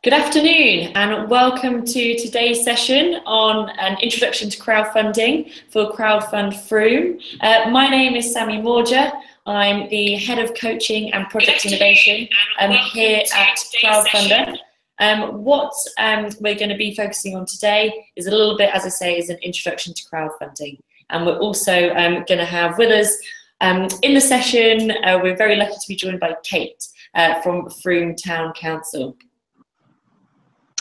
Good afternoon and welcome to today's session on an introduction to crowdfunding for Crowdfund Frome. My name is Sammy Morger. I'm the Head of Coaching and Project Innovation here at Crowdfunder. What we're going to be focusing on today is a little bit, as I say, is an introduction to crowdfunding. And we're also going to have with us in the session, we're very lucky to be joined by Kate from Frome Town Council.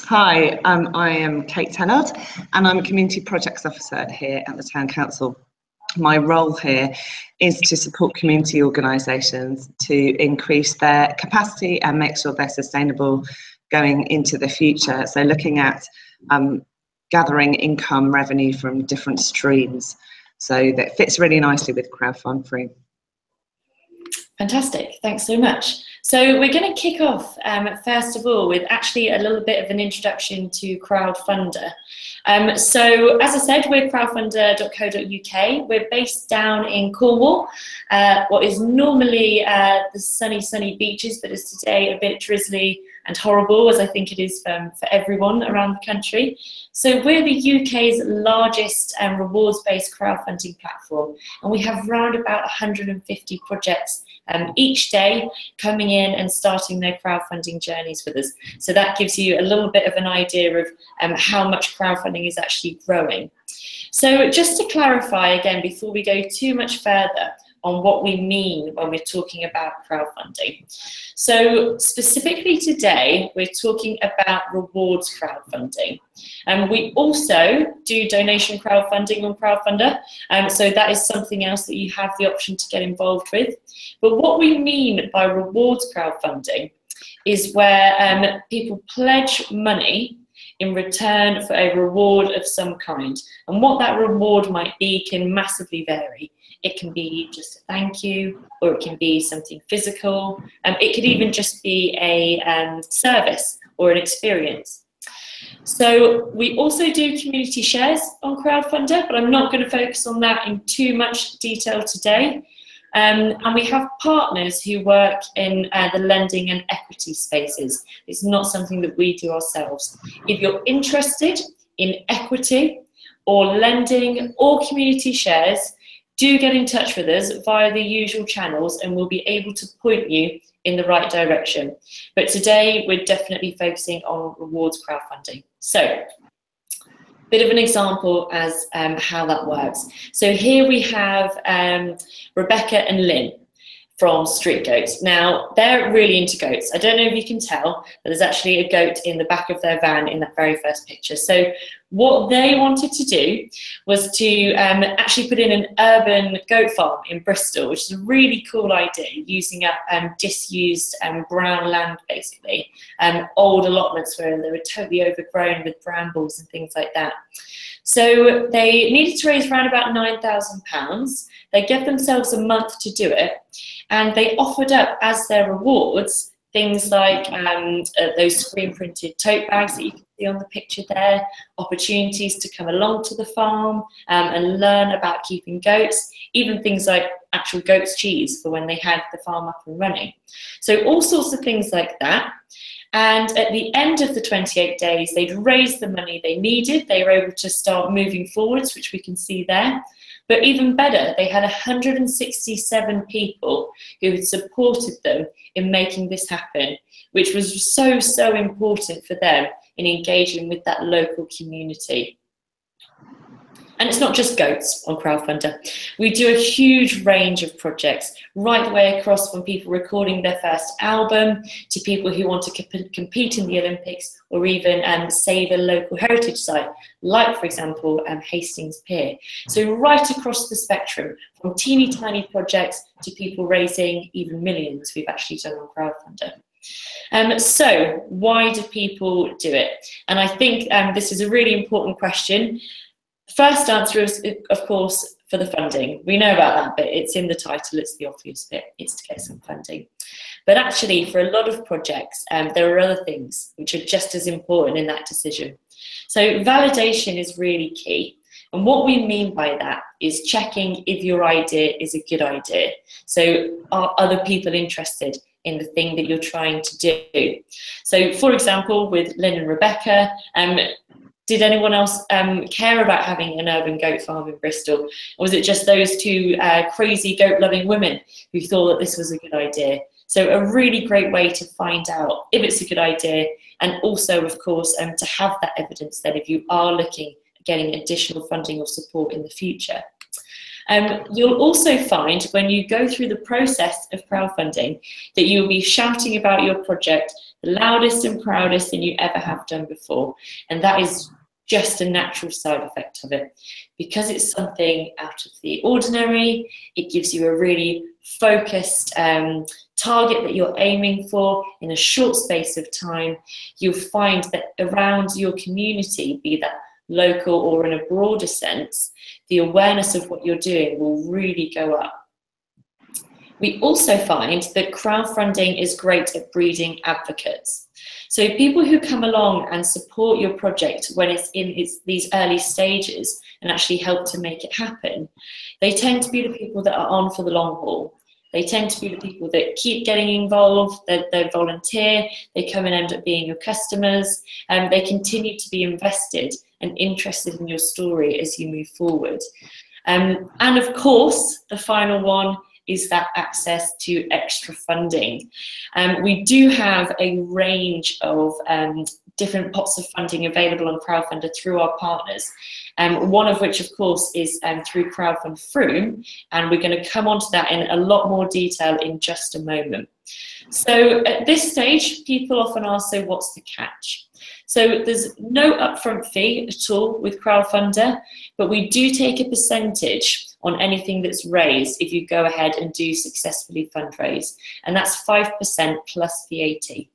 Hi, I am Kate Hellard and I'm a Community Projects Officer here at the Town Council. My role here is to support community organisations to increase their capacity and make sure they're sustainable going into the future. So looking at gathering income revenue from different streams. So that fits really nicely with Crowdfund Frome. Fantastic, thanks so much. So we're going to kick off first of all with actually a little bit of an introduction to Crowdfunder. So as I said, we're crowdfunder.co.uk. We're based down in Cornwall, what is normally the sunny beaches, but is today a bit drizzly and horrible, as I think it is for everyone around the country. So we're the UK's largest rewards-based crowdfunding platform, and we have around about 150 projects each day coming in and starting their crowdfunding journeys with us. So that gives you a little bit of an idea of how much crowdfunding is actually growing. So just to clarify again, before we go too much further on what we mean when we're talking about crowdfunding. So specifically today, we're talking about rewards crowdfunding. And we also do donation crowdfunding on Crowdfunder. So that is something else that you have the option to get involved with. But what we mean by rewards crowdfunding is where people pledge money in return for a reward of some kind. And what that reward might be can massively vary. It can be just a thank you, or it can be something physical. It could even just be a service or an experience. So we also do community shares on Crowdfunder, but I'm not going to focus on that in too much detail today. And we have partners who work in the lending and equity spaces. It's not something that we do ourselves. If you're interested in equity or lending or community shares, do get in touch with us via the usual channels and we'll be able to point you in the right direction. But today we're definitely focusing on rewards crowdfunding. So, bit of an example as how that works. So here we have Rebecca and Lynn from Street Goats. Now, they're really into goats. I don't know if you can tell, but there's actually a goat in the back of their van in that very first picture. So what they wanted to do was to actually put in an urban goat farm in Bristol, which is a really cool idea, using up disused brown land, basically, old allotments where they were totally overgrown with brambles and things like that. So they needed to raise around about £9,000. They gave themselves a month to do it, and they offered up as their rewards things like those screen printed tote bags that you can see on the picture there, opportunities to come along to the farm and learn about keeping goats, even things like actual goat's cheese for when they had the farm up and running. So all sorts of things like that. And at the end of the 28 days, they'd raised the money they needed. They were able to start moving forwards, which we can see there. But even better, they had 167 people who had supported them in making this happen, which was so important for them in engaging with that local community. And it's not just goats on Crowdfunder. We do a huge range of projects, right the way across from people recording their first album to people who want to compete in the Olympics or even save a local heritage site, like, for example, Hastings Pier. So right across the spectrum, from teeny tiny projects to people raising even millions, we've actually done on Crowdfunder. So why do people do it? And I think this is a really important question. First answer is, of course, for the funding. We know about that bit. It's in the title. It's the obvious bit. It's to get some funding. But actually, for a lot of projects, there are other things which are just as important in that decision. So validation is really key. And what we mean by that is checking if your idea is a good idea. So are other people interested? in the thing that you're trying to do. So, for example, with Lynn and Rebecca, did anyone else care about having an urban goat farm in Bristol? Or was it just those two crazy goat-loving women who thought that this was a good idea? So a really great way to find out if it's a good idea, and also, of course, to have that evidence then if you are looking at getting additional funding or support in the future. You'll also find when you go through the process of crowdfunding that you'll be shouting about your project the loudest and proudest than you ever have done before. And that is just a natural side effect of it. Because it's something out of the ordinary, it gives you a really focused target that you're aiming for in a short space of time. You'll find that around your community, be that local or in a broader sense, the awareness of what you're doing will really go up. We also find that crowdfunding is great at breeding advocates. So people who come along and support your project when it's in these early stages and actually help to make it happen, they tend to be the people that are on for the long haul. They tend to be the people that keep getting involved, they volunteer, they come and end up being your customers, and they continue to be invested and interested in your story as you move forward. And of course, the final one is that access to extra funding. We do have a range of different pots of funding available on Crowdfunder through our partners, one of which, of course, is through Crowdfund Frome, and we're going to come on to that in a lot more detail in just a moment. So at this stage, people often ask, so what's the catch? So there's no upfront fee at all with Crowdfunder, but we do take a percentage on anything that's raised if you go ahead and do successfully fundraise, and that's 5% plus VAT.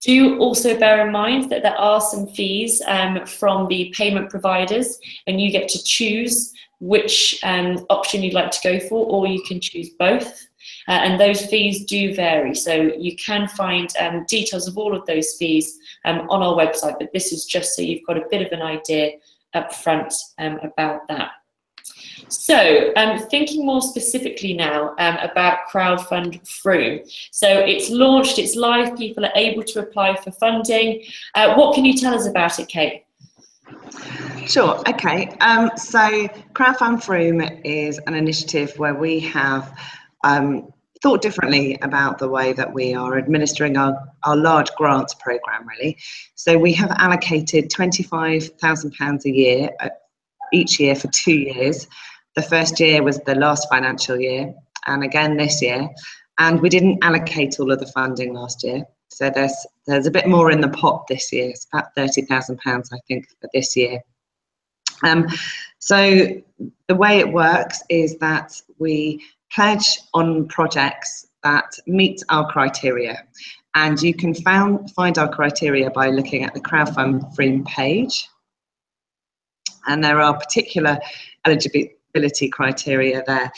Do also bear in mind that there are some fees from the payment providers, and you get to choose which option you'd like to go for, or you can choose both. And those fees do vary, so you can find details of all of those fees on our website, but this is just so you've got a bit of an idea up front about that. So thinking more specifically now about Crowdfund Frome. So it's launched, it's live, people are able to apply for funding. What can you tell us about it, Kate? Sure, okay. So Crowdfund Frome is an initiative where we have thought differently about the way that we are administering our large grants programme, really. So we have allocated £25,000 a year, each year for 2 years. The first year was the last financial year, and again this year. And we didn't allocate all of the funding last year. So there's a bit more in the pot this year. It's about £30,000, I think, for this year. So the way it works is that we pledge on projects that meet our criteria, and you can find our criteria by looking at the Crowdfund Frome page, and there are particular eligibility criteria there.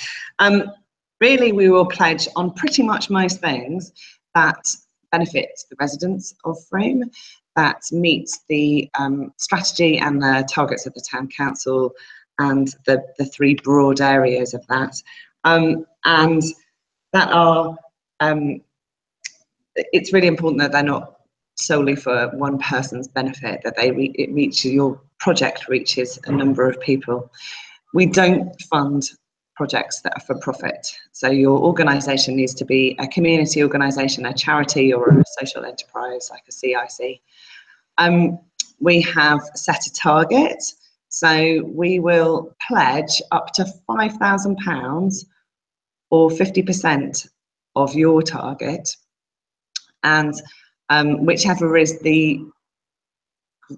Really, we will pledge on pretty much most things that benefit the residents of Frome, that meet the strategy and the targets of the town council, and the three broad areas of that. And that are, it's really important that they're not solely for one person's benefit, that your project reaches a number of people. We don't fund projects that are for profit. So your organisation needs to be a community organisation, a charity, or a social enterprise like a CIC. We have set a target. So we will pledge up to £5,000 or 50% of your target, and whichever is the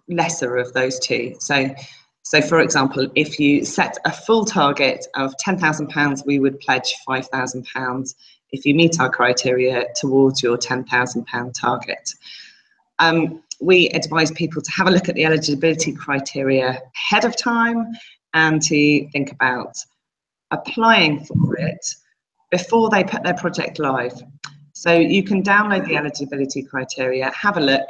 lesser of those two. So for example, if you set a full target of £10,000, we would pledge £5,000 if you meet our criteria towards your £10,000 target. We advise people to have a look at the eligibility criteria ahead of time and to think about applying for it before they put their project live. So you can download the eligibility criteria, have a look,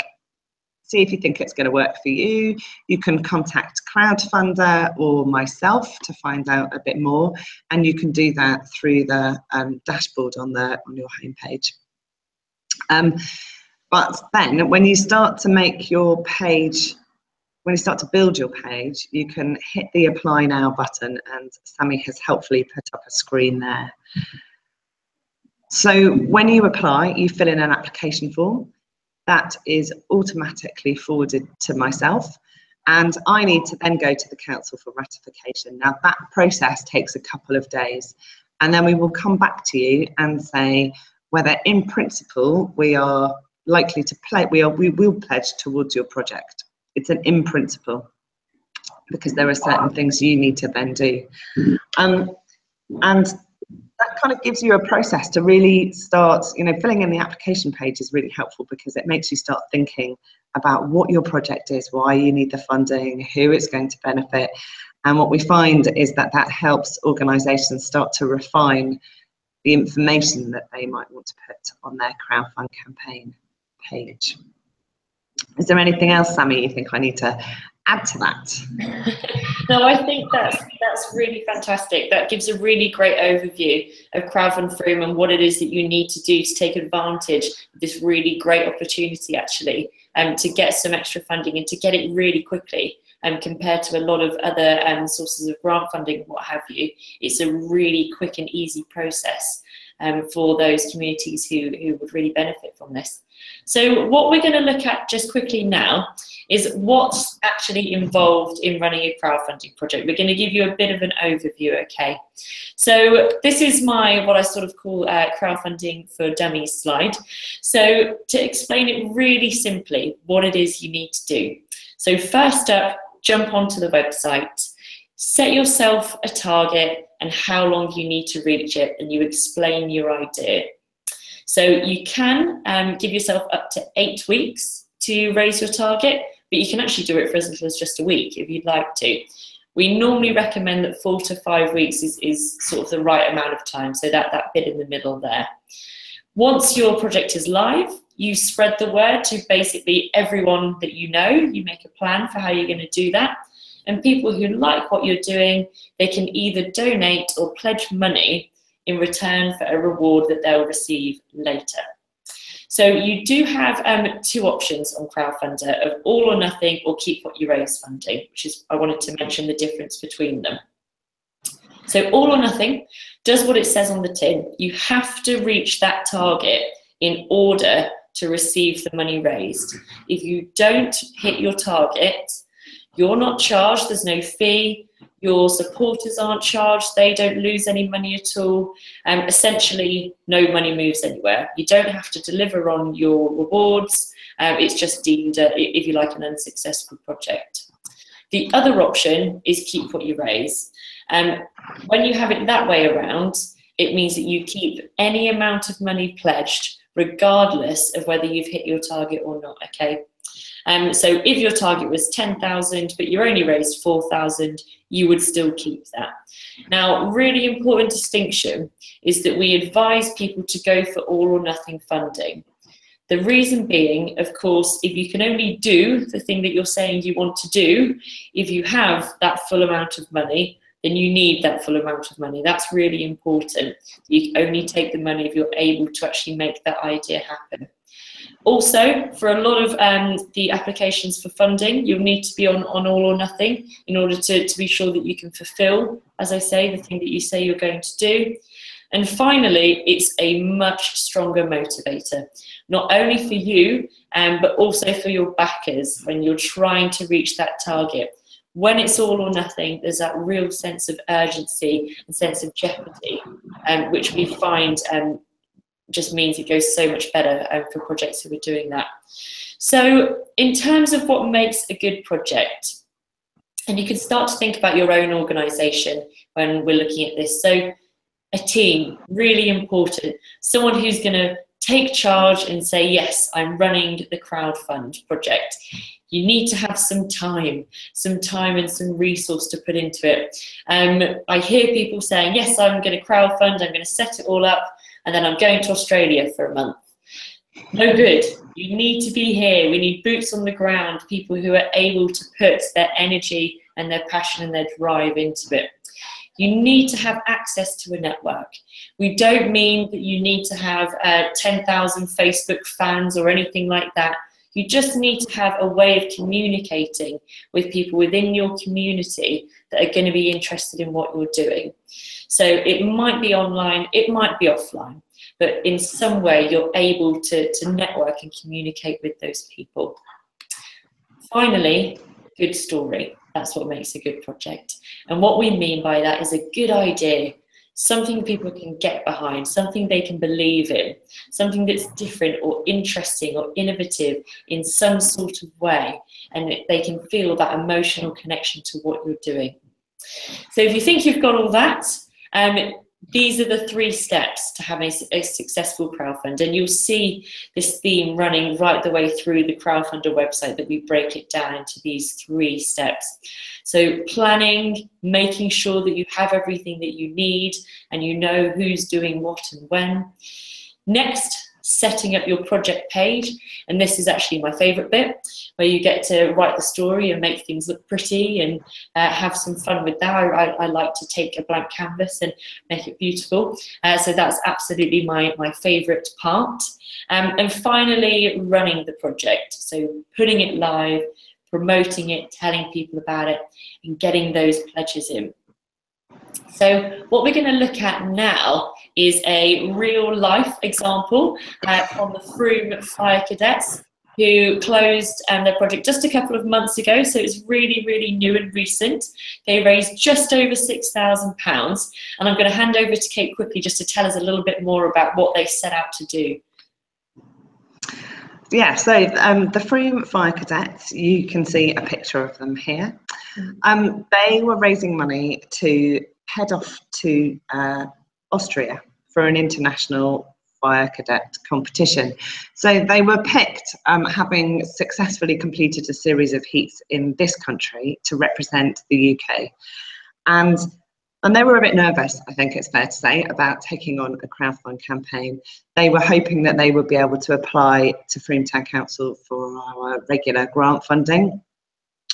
see if you think it's going to work for you. You can contact Crowdfunder or myself to find out a bit more, and you can do that through the dashboard on your homepage. But then when you start to make your page, when you start to build your page, you can hit the apply now button, and Sammy has helpfully put up a screen there. So when you apply, you fill in an application form that is automatically forwarded to myself, and I need to then go to the council for ratification. Now that process takes a couple of days, and then we will come back to you and say whether in principle we are likely to we will pledge towards your project. It's an in principle, because there are certain things you need to then do. And that kind of gives you a process to really start, you know, filling in the application page is really helpful, because it makes you start thinking about what your project is, why you need the funding, who it's going to benefit. And what we find is that that helps organisations start to refine the information that they might want to put on their crowdfund campaign page. Is there anything else, Sammy, you think I need to add to that? No, I think that's really fantastic. That gives a really great overview of Crowdfund Frome and what it is that you need to do to take advantage of this really great opportunity, actually, to get some extra funding and to get it really quickly. Compared to a lot of other sources of grant funding and what have you, it's a really quick and easy process for those communities who would really benefit from this. So what we're going to look at just quickly now is what's actually involved in running a crowdfunding project. We're going to give you a bit of an overview, okay? So this is my, what I sort of call crowdfunding for dummies slide. So to explain it really simply, what it is you need to do. So first up, jump onto the website, set yourself a target and how long you need to reach it, and you explain your idea. So you can give yourself up to 8 weeks to raise your target, but you can actually do it for as little as just a week if you'd like to. We normally recommend that 4 to 5 weeks is sort of the right amount of time, so that bit in the middle there. Once your project is live, you spread the word to basically everyone that you know. You make a plan for how you're going to do that. And people who like what you're doing, they can either donate or pledge money in return for a reward that they'll receive later. So you do have 2 options on Crowdfunder of all or nothing or keep what you raise funding, which is, I wanted to mention the difference between them. So all or nothing does what it says on the tin. You have to reach that target in order to receive the money raised. If you don't hit your target, you're not charged, there's no fee, your supporters aren't charged, they don't lose any money at all. Essentially, no money moves anywhere. You don't have to deliver on your rewards. It's just deemed, if you like, an unsuccessful project. The other option is keep what you raise. When you have it that way around, it means that you keep any amount of money pledged, regardless of whether you've hit your target or not, okay? So if your target was 10,000, but you only raised 4,000, you would still keep that. Now, really important distinction is that we advise people to go for all or nothing funding. The reason being, of course, if you can only do the thing that you're saying you want to do, if you have that full amount of money, then you need that full amount of money. That's really important. You only take the money if you're able to actually make that idea happen. Also, for a lot of the applications for funding, you'll need to be on all or nothing in order to be sure that you can fulfill, as I say, the thing that you say you're going to do. And finally, it's a much stronger motivator, not only for you, but also for your backers when you're trying to reach that target. When it's all or nothing, there's that real sense of urgency and sense of jeopardy, which we find just means it goes so much better for projects who are doing that. So in terms of what makes a good project, and you can start to think about your own organisation when we're looking at this. So a team, really important. Someone who's going to take charge and say, yes, I'm running the crowdfund project. You need to have some time and some resource to put into it. I hear people saying, yes, I'm going to crowdfund, I'm going to set it all up, and then I'm going to Australia for a month. No good. You need to be here. We need boots on the ground, people who are able to put their energy and their passion and their drive into it. You need to have access to a network. We don't mean that you need to have 10,000 Facebook fans or anything like that. You just need to have a way of communicating with people within your community that are going to be interested in what you're doing. So it might be online, it might be offline, but in some way you're able to network and communicate with those people. Finally, good story. That's what makes a good project. And what we mean by that is a good idea, something people can get behind, something they can believe in, something that's different or interesting or innovative in some sort of way, and they can feel that emotional connection to what you're doing. So if you think you've got all that, these are the 3 steps to having a successful crowdfund, and you'll see this theme running right the way through the Crowdfunder website, that we break it down into these 3 steps. So planning, making sure that you have everything that you need and you know who's doing what and when. Next, setting up your project page, and this is actually my favourite bit, where you get to write the story and make things look pretty and have some fun with that. I like to take a blank canvas and make it beautiful, so that's absolutely my favourite part. And finally, running the project, so putting it live, promoting it, telling people about it, and getting those pledges in. So what we're going to look at now is a real life example from the Frome Fire Cadets, who closed their project just a couple of months ago, so it's really, really new and recent. They raised just over £6,000, and I'm going to hand over to Kate quickly just to tell us a little bit more about what they set out to do. Yeah, so the Frome Fire Cadets, you can see a picture of them here. They were raising money to head off to Austria for an international fire cadet competition. So they were picked, having successfully completed a series of heats in this country to represent the UK. And they were a bit nervous, I think it's fair to say, about taking on a crowdfund campaign. They were hoping that they would be able to apply to Frome Town Council for our regular grant funding,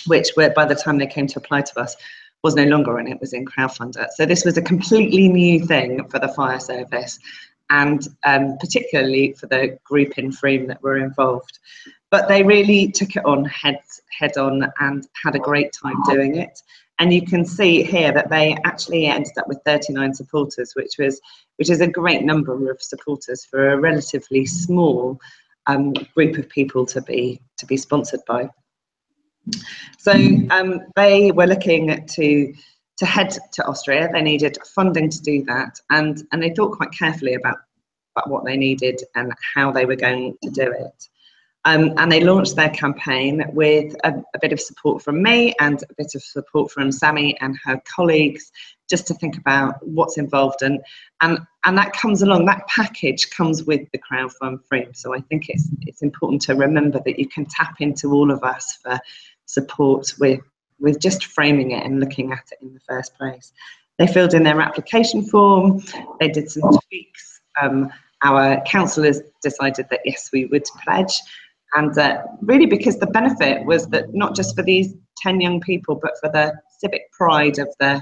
which by the time they came to apply to us was no longer in, it was in Crowdfunder. So this was a completely new thing for the fire service, and particularly for the group in Frome that were involved. But they really took it on head on and had a great time doing it. And you can see here that they actually ended up with 39 supporters, which is a great number of supporters for a relatively small group of people to be sponsored by. So they were looking to head to Austria. They needed funding to do that, and they thought quite carefully about what they needed and how they were going to do it. And they launched their campaign with a bit of support from me and a bit of support from Sammy and her colleagues, just to think about what's involved. And that comes along, that package comes with the Crowdfund Frome. So I think it's important to remember that you can tap into all of us for support with just framing it and looking at it in the first place. They filled in their application form, they did some tweaks. Our councillors decided that yes, we would pledge. And really, because the benefit was that not just for these 10 young people, but for the civic pride of the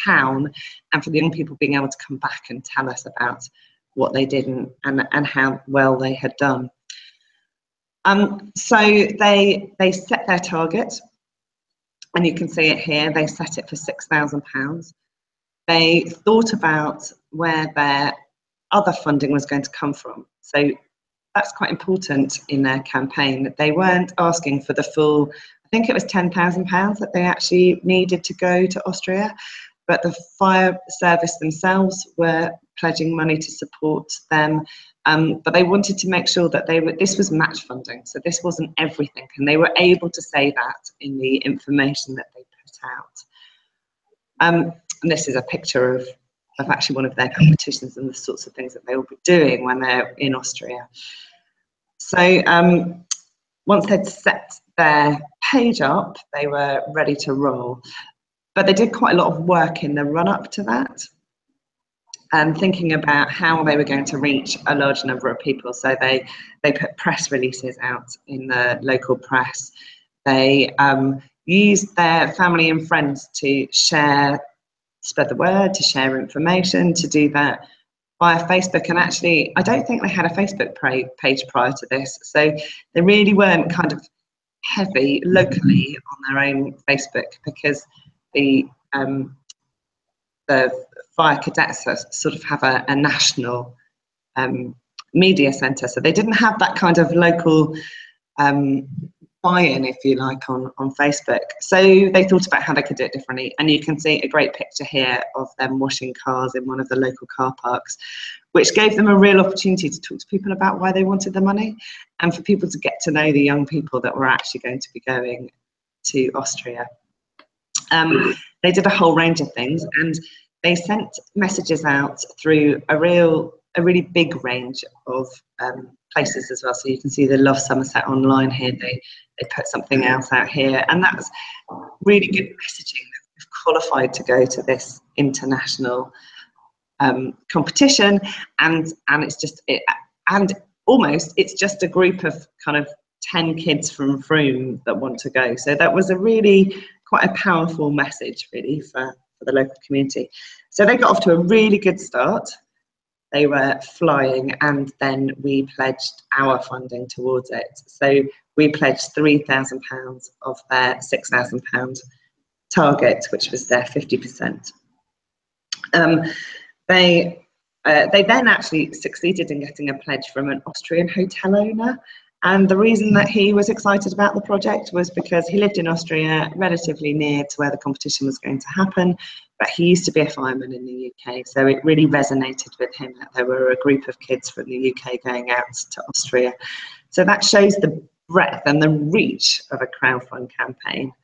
town, and for the young people being able to come back and tell us about what they did and how well they had done. So they set their target, and you can see it here. They set it for £6,000. They thought about where their other funding was going to come from. So that's quite important in their campaign. They weren't asking for the full, I think it was £10,000 that they actually needed to go to Austria, but the fire service themselves were pledging money to support them. But they wanted to make sure that this was match funding, so this wasn't everything, and they were able to say that in the information that they put out. And this is a picture of actually one of their competitions and the sorts of things that they will be doing when they're in Austria. So once they'd set their page up, they were ready to roll. But they did quite a lot of work in the run-up to that, and thinking about how they were going to reach a large number of people. So they put press releases out in the local press. They used their family and friends to share spread the word, to share information, to do that via Facebook. And actually, I don't think they had a Facebook page prior to this, so they really weren't kind of heavy locally on their own Facebook, because the Fire Cadets sort of have a national media centre, so they didn't have that kind of local buy-in, if you like, on Facebook. So they thought about how they could do it differently, and you can see a great picture here of them washing cars in one of the local car parks, which gave them a real opportunity to talk to people about why they wanted the money, and for people to get to know the young people that were actually going to be going to Austria. They did a whole range of things, and they sent messages out through a really big range of places as well. So you can see the Love Somerset online here. They put something else out here, and that's really good messaging that we've qualified to go to this international competition, and it's just it's just a group of kind of 10 kids from Frome that want to go. So that was quite a powerful message really for the local community. So they got off to a really good start. They were flying, and then we pledged our funding towards it. So we pledged £3,000 of their £6,000 target, which was their 50%. They then actually succeeded in getting a pledge from an Austrian hotel owner. And the reason that he was excited about the project was because he lived in Austria, relatively near to where the competition was going to happen, but he used to be a fireman in the UK. So it really resonated with him that there were a group of kids from the UK going out to Austria. So that shows the breadth and the reach of a crowdfund campaign.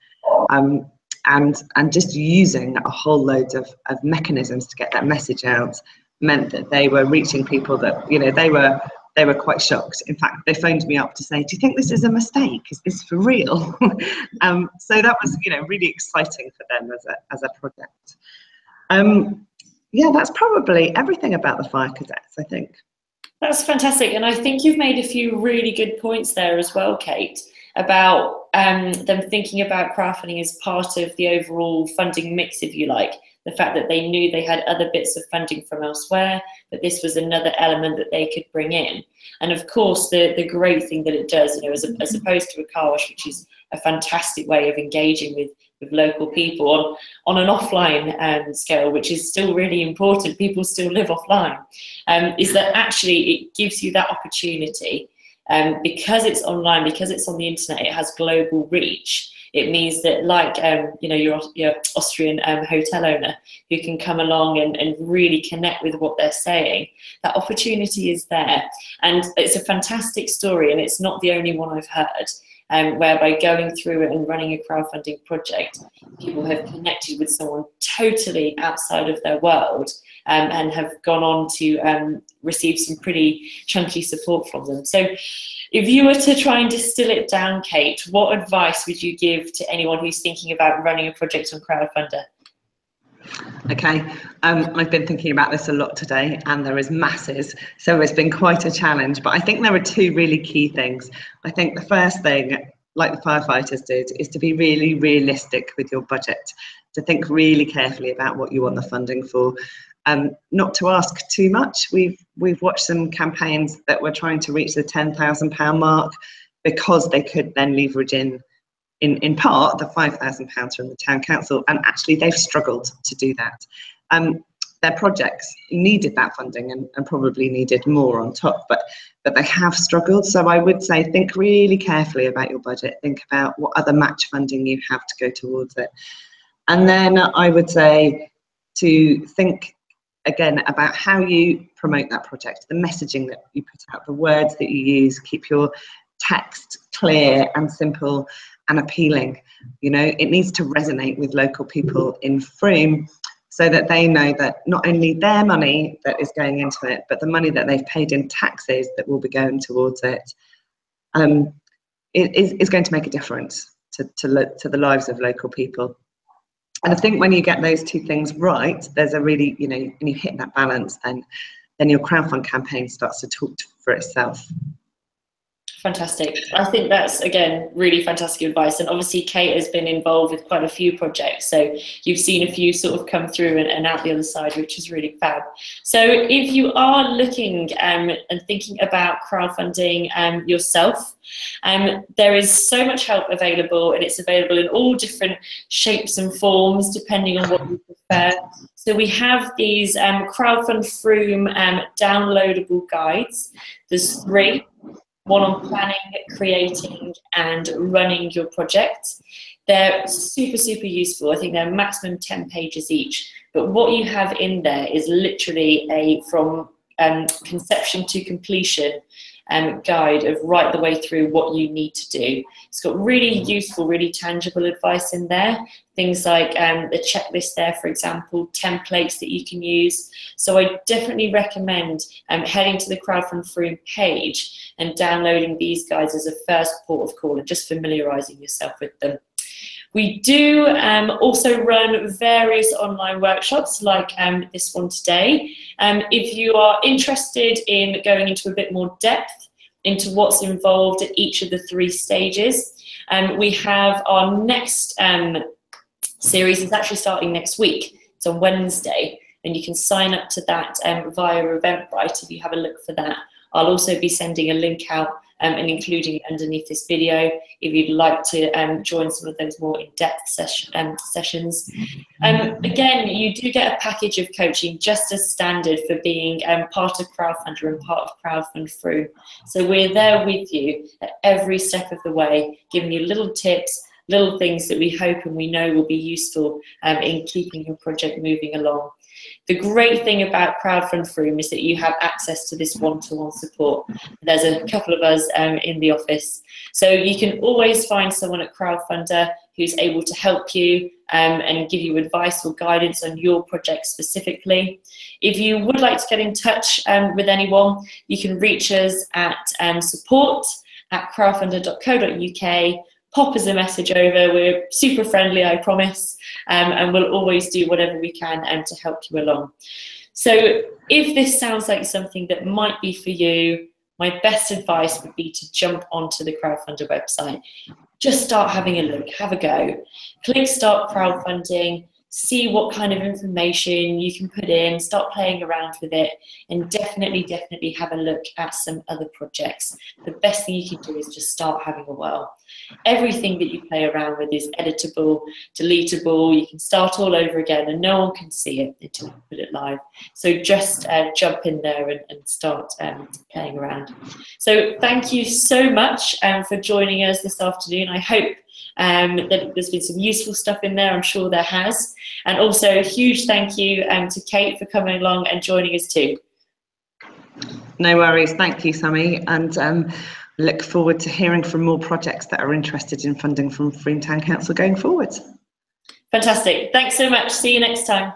And just using a whole load of mechanisms to get that message out meant that they were reaching people that, you know, they were quite shocked. In fact, they phoned me up to say, do you think this is a mistake? Is this for real? So that was, you know, really exciting for them as a project. Yeah, that's probably everything about the Fire Cadets, I think. That's fantastic. And I think you've made a few really good points there as well, Kate, about them thinking about crowdfunding as part of the overall funding mix, if you like. The fact that they knew they had other bits of funding from elsewhere, but this was another element that they could bring in. And of course, the great thing that it does, you know, as opposed to a car wash, which is a fantastic way of engaging with local people on an offline scale, which is still really important, people still live offline, is that actually it gives you that opportunity. Because it's online, because it's on the internet, it has global reach. It means that, like, you know, your Austrian hotel owner who can come along and really connect with what they're saying, that opportunity is there. And it's a fantastic story, and it's not the only one I've heard, whereby going through it and running a crowdfunding project, people have connected with someone totally outside of their world, and have gone on to receive some pretty chunky support from them. So if you were to try and distill it down, Kate, what advice would you give to anyone who's thinking about running a project on Crowdfunder? Okay, I've been thinking about this a lot today, and there is masses, so it's been quite a challenge, but I think there are two really key things. I think the first thing, like the firefighters did, is to be really realistic with your budget, to think really carefully about what you want the funding for. Not to ask too much. We've watched some campaigns that were trying to reach the £10,000 mark because they could then leverage in part the £5,000 from the town council, and actually they've struggled to do that. Their projects needed that funding and probably needed more on top, but they have struggled. So I would say think really carefully about your budget, think about what other match funding you have to go towards it. And then I would say to think again about how you promote that project, the messaging that you put out, the words that you use, keep your text clear and simple and appealing. You know, it needs to resonate with local people in Frome so that they know that not only their money that is going into it, but the money that they've paid in taxes that will be going towards it, is going to make a difference to the lives of local people. And I think when you get those two things right, there's a really, you know, when you hit that balance, then your crowdfund campaign starts to talk for itself. Fantastic. I think that's, again, really fantastic advice. And obviously Kate has been involved with quite a few projects, so you've seen a few sort of come through and out the other side, which is really fab. So if you are looking and thinking about crowdfunding yourself, there is so much help available, and it's available in all different shapes and forms depending on what you prefer. So we have these Crowdfund Frome downloadable guides. There's 3. One on planning, creating and running your project. They're super, super useful. I think they're maximum 10 pages each. But what you have in there is literally a from conception to completion guide of right the way through what you need to do. It's got really useful, really tangible advice in there. Things like the checklist there, for example, templates that you can use. So I definitely recommend heading to the Crowdfund Frome page and downloading these guides as a first port of call and just familiarising yourself with them. We do also run various online workshops like this one today. If you are interested in going into a bit more depth into what's involved at each of the 3 stages, we have our next series is actually starting next week. It's on Wednesday, and you can sign up to that via Eventbrite if you have a look for that. I'll also be sending a link out and including it underneath this video if you'd like to join some of those more in-depth sessions. Again, you do get a package of coaching just as standard for being part of Crowdfunder and part of Crowdfund Frome. So we're there with you at every step of the way, giving you little tips, little things that we hope and we know will be useful in keeping your project moving along. The great thing about Crowdfund Frome is that you have access to this one-to-one support. There's a couple of us in the office. So you can always find someone at Crowdfunder who's able to help you and give you advice or guidance on your project specifically. If you would like to get in touch with anyone, you can reach us at support@crowdfunder.co.uk. Pop us a message over. We're super friendly, I promise, and we'll always do whatever we can to help you along. So if this sounds like something that might be for you, my best advice would be to jump onto the Crowdfunder website. Just start having a look, have a go. Click Start Crowdfunding, see what kind of information you can put in, start playing around with it, and definitely have a look at some other projects. The best thing you can do is just start having a whirl. Everything that you play around with is editable, deletable, you can start all over again and no one can see it until you put it live. So just jump in there and start playing around. So thank you so much for joining us this afternoon. I hope that there's been some useful stuff in there. I'm sure there has. And also a huge thank you to Kate for coming along and joining us too. No worries, thank you, Sammy, and look forward to hearing from more projects that are interested in funding from Frome Town Council going forward. Fantastic, thanks so much, see you next time.